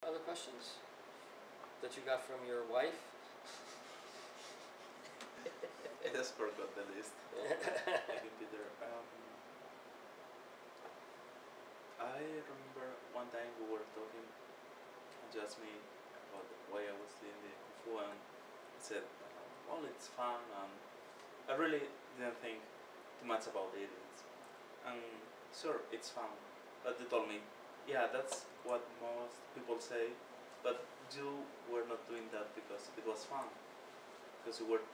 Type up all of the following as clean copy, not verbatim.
Other questions that you got from your wife? I just forgot the list. Maybe Peter. I remember one time we were talking, just me, about why I was doing the Kung Fu, and I said, well, it's fun, and I really didn't think too much about it. And sure, it's fun, but they told me, yeah, that's what most people say, but you were not doing that because it was fun, because you were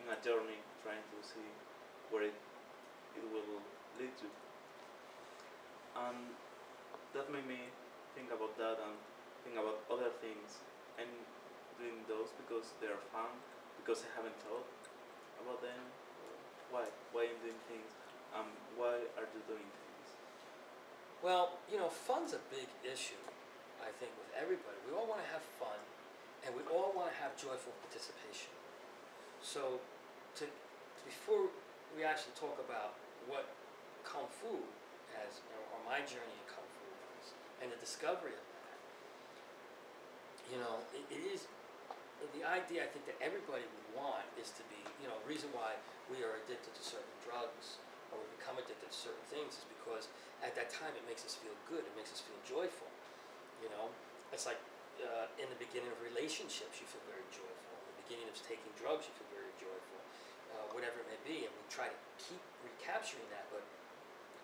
in a journey trying to see where it will lead you. And that made me think about that and think about other things. I'm doing those because they are fun, because I haven't thought about them. Why I'm doing things, why are you doing things? Well, fun's a big issue, I think, with everybody. We all want to have fun, and we all want to have joyful participation. So, before we actually talk about what Kung Fu has, or my journey in Kung Fu was, and the discovery of that, it is the idea I think that everybody would want is to be, the reason why we are addicted to certain drugs or we become addicted to certain things is because at that time it makes us feel good, it makes us feel joyful. It's like in the beginning of relationships you feel very joyful. In the beginning of taking drugs you feel very joyful. Whatever it may be, and we try to keep recapturing that, but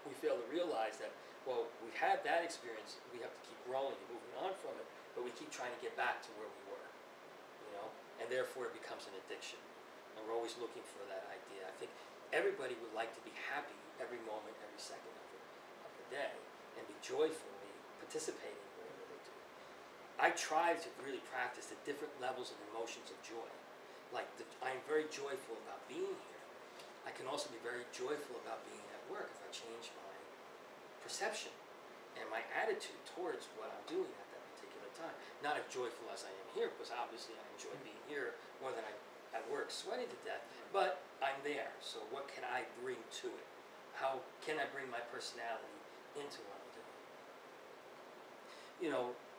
we fail to realize that, well, we had that experience, we have to keep growing and moving on from it, but we keep trying to get back to where we were, and therefore it becomes an addiction, and we're always looking for that idea. I think everybody would like to be happy every moment, every second of the day, and be joyfully participating in whatever they do. I try to really practice the different levels and emotions of joy. Like, I'm very joyful about being here. I can also be very joyful about being at work if I change my perception and my attitude towards what I'm doing at that particular time. Not as joyful as I am here, because obviously I enjoy being here more than I at work sweating to death, but I'm there, so what can I bring to it? How can I bring my personality into what I'm doing?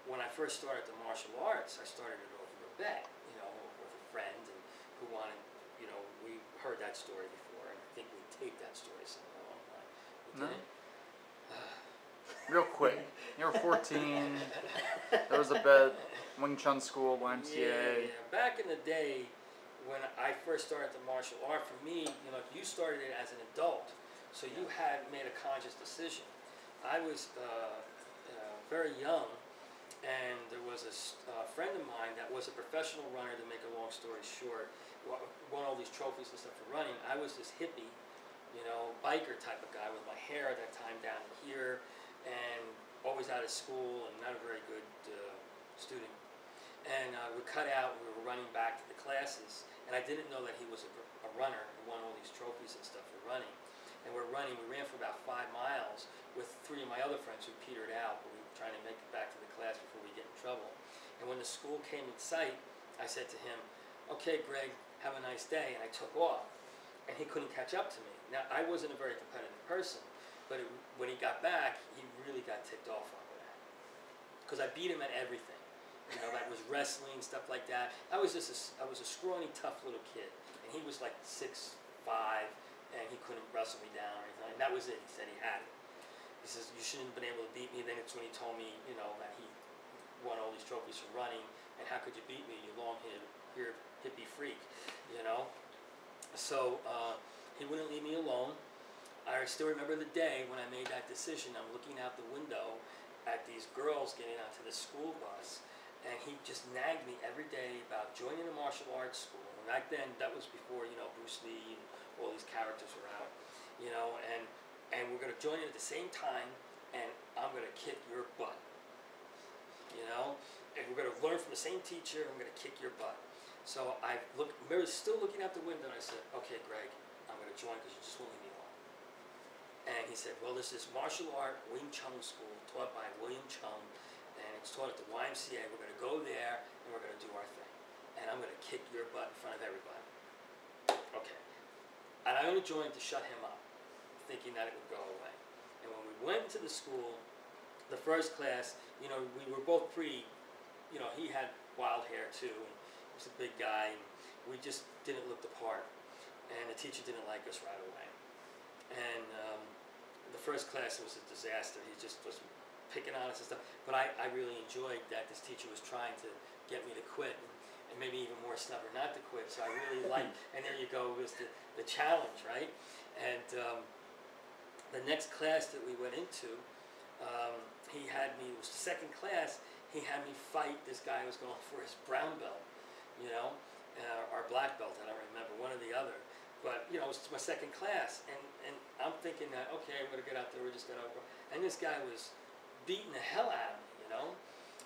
When I first started the martial arts, I started it over a bet, with a friend and who wanted, we heard that story before, and I think we taped that story somewhere along the line. We did it? Real quick, you were 14, there was a bet, Wing Chun school, YMCA. Yeah. Back in the day, when I first started the martial art, for me, you started it as an adult, so you had made a conscious decision. I was very young, and there was a friend of mine that was a professional runner, to make a long story short, won all these trophies and stuff for running. I was this hippie, biker type of guy with my hair at that time down here, and always out of school and not a very good student. And we cut out, we were running back to the classes, and I didn't know that he was a runner who won all these trophies and stuff for running. And we ran for about 5 miles with 3 of my other friends who petered out, but we were trying to make it back to the class before we get in trouble. And when the school came in sight, I said to him, "Okay, Greg, have a nice day," and I took off. And he couldn't catch up to me. Now, I wasn't a very competitive person, but when he got back, he really got ticked off over that. Because I beat him at everything. That was wrestling, stuff like that. I was a scrawny, tough little kid, and he was like 6'5", and he couldn't wrestle me down or anything. And that was it. He said he had it. He says, "You shouldn't have been able to beat me." Then it's when he told me, that he won all these trophies for running, and how could you beat me, you long-haired hippie freak, So he wouldn't leave me alone. I still remember the day when I made that decision. I'm looking out the window at these girls getting onto the school bus, and he just nagged me every day about joining a martial arts school. And back then, that was before, Bruce Lee and all these characters were out, and we're going to join it at the same time, and I'm going to kick your butt, and we're going to learn from the same teacher, and I'm going to kick your butt. So I remember still looking out the window, and I said, "Okay, Greg, I'm going to join because you just won't leave me alone." And he said, "Well, this is martial art Wing Chun school taught by William Chung, and it's taught at the YMCA. We're going to go there, and we're going to do our thing. And I'm going to kick your butt in front of everybody." Okay. And I only joined to shut him up, thinking that it would go away. And when we went to the school, the first class, we were both pretty you know, he had wild hair too, and he was a big guy, and we just didn't look the part, and the teacher didn't like us right away. And the first class was a disaster. He just was picking on us and stuff. But I really enjoyed that this teacher was trying to get me to quit, and maybe even more stubborn not to quit. So I really liked, and there you go, was the challenge, right? And the next class that we went into, he had me, it was the second class, he had me fight this guy who was going for his brown belt, you know, or black belt, I don't remember, one or the other. But, you know, it was my second class, and I'm thinking that, okay, I'm going to get out there, we're just going to, and this guy was beating the hell out of me, you know?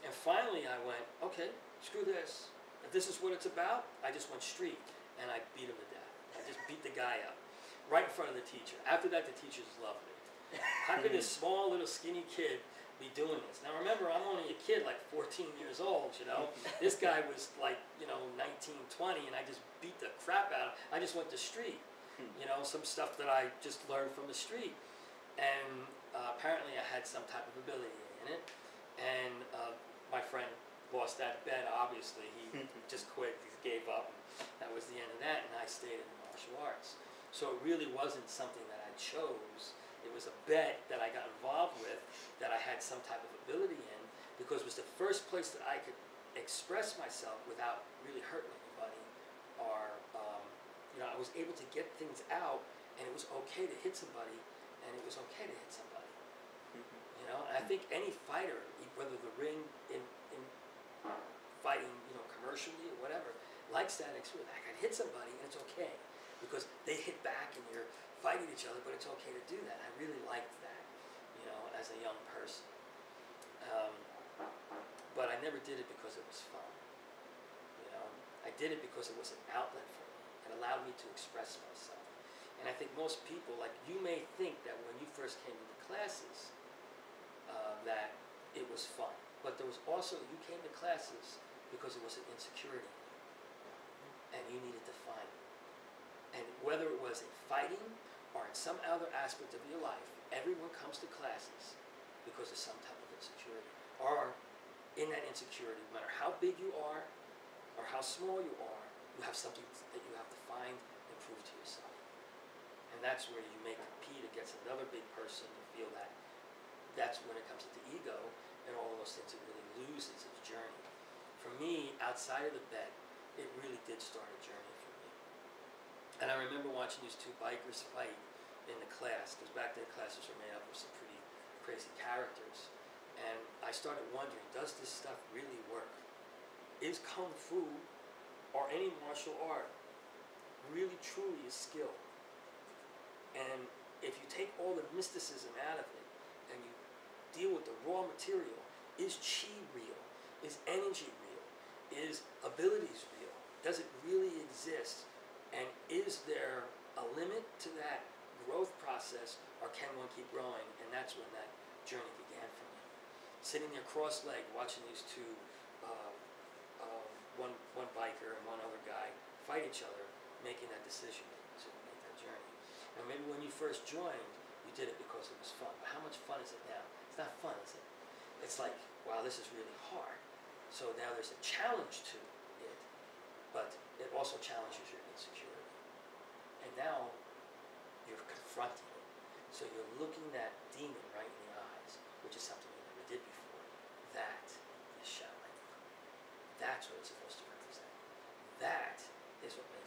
And finally I went, okay, screw this. If this is what it's about, I just went street, and I beat him to death. I just beat the guy up, right in front of the teacher. After that, the teachers loved me. How could this small, little, skinny kid be doing this? Now remember, I'm only a kid, like 14 years old, you know? This guy was like, you know, 19, 20, and I just beat the crap out of him. I just went to street, you know, some stuff that I just learned from the street. And apparently I had some type of ability in it. And my friend lost that bet, obviously. He just quit, he gave up. That was the end of that, and I stayed in the martial arts. So it really wasn't something that I chose. It was a bet that I got involved with that I had some type of ability in, because it was the first place that I could express myself without really hurting anybody, or you know, I was able to get things out, and it was okay to hit somebody, and it was okay to hit somebody. You know, and I think any fighter, whether the ring, in fighting, you know, commercially or whatever, likes that experience. I can hit somebody and it's okay, because they hit back and you're fighting each other, but it's okay to do that. I really liked that, you know, as a young person. But I never did it because it was fun. You know, I did it because it was an outlet for me. It allowed me to express myself. And I think most people, like, you may think that when you first came into classes, that it was fun. But there was also, you came to classes because it was an insecurity, and you needed to find it. And whether it was in fighting or in some other aspect of your life, everyone comes to classes because of some type of insecurity. Or in that insecurity, no matter how big you are or how small you are, you have something that you have to find and prove to yourself. And that's where you may compete against another big person and feel that. That's when it comes to the ego and all those things, it really loses its journey. For me, outside of the bet, it really did start a journey for me. And I remember watching these two bikers fight in the class, because back then classes were made up of some pretty crazy characters. And I started wondering, does this stuff really work? Is Kung Fu, or any martial art, really truly a skill? And if you take all the mysticism out of it, and you deal with the raw material, is chi real? Is energy real? Is abilities real? Does it really exist? And is there a limit to that growth process, or can one keep growing? And that's when that journey began for me. Sitting there cross-legged, watching these two, one biker and one other guy fight each other, making that decision to make that journey. And maybe when you first joined, you did it because it was fun. But how much fun is it now? It's not fun, is it? It's like, wow, this is really hard. So now there's a challenge to it, but it also challenges your insecurity. And now you're confronting it. So you're looking that demon right in the eyes, which is something you never did before. That is Shaolin. That's what it's supposed to represent. That is what makes